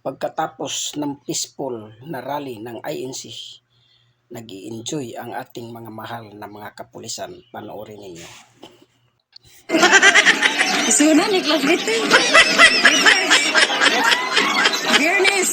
Pagkatapos ng peaceful na rally ng INC, nag-i-enjoy ang ating mga mahal na mga kapulisan. Panoorin ninyo. Suna ni Class Bitte. Fairness.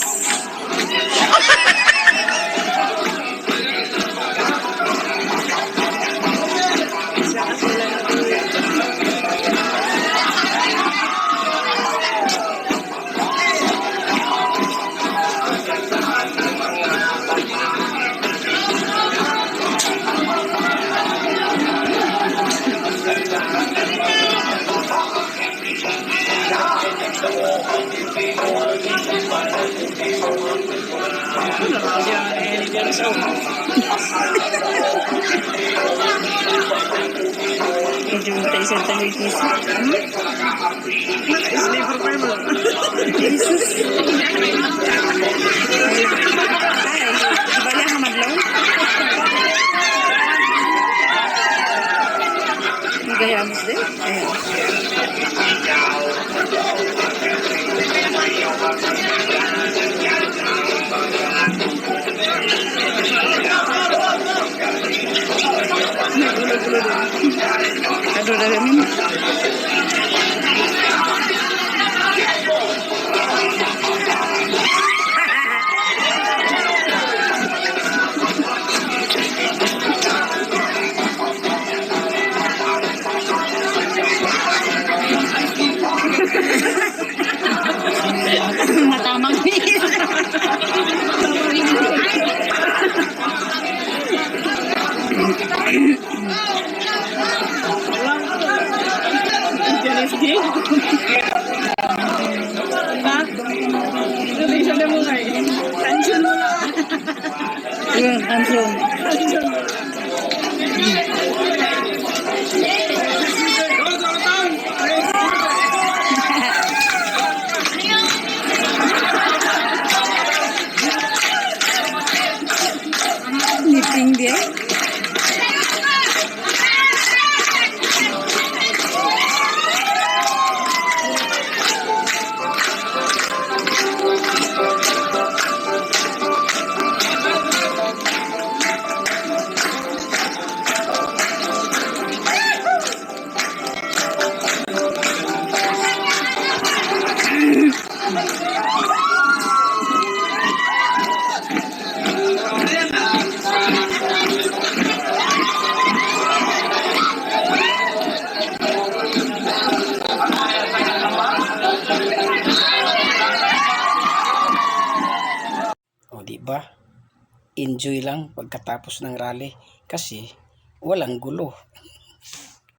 Medyo tayo tayo kisip. Sleeper pa mo. Jesus. Ay, ibali ang madlaw. Gayamos din. Ayan. Aduh, dari mana? Matamang nih. Langsung. Meeting dia. Diba? Enjoy lang pagkatapos ng rally kasi walang gulo.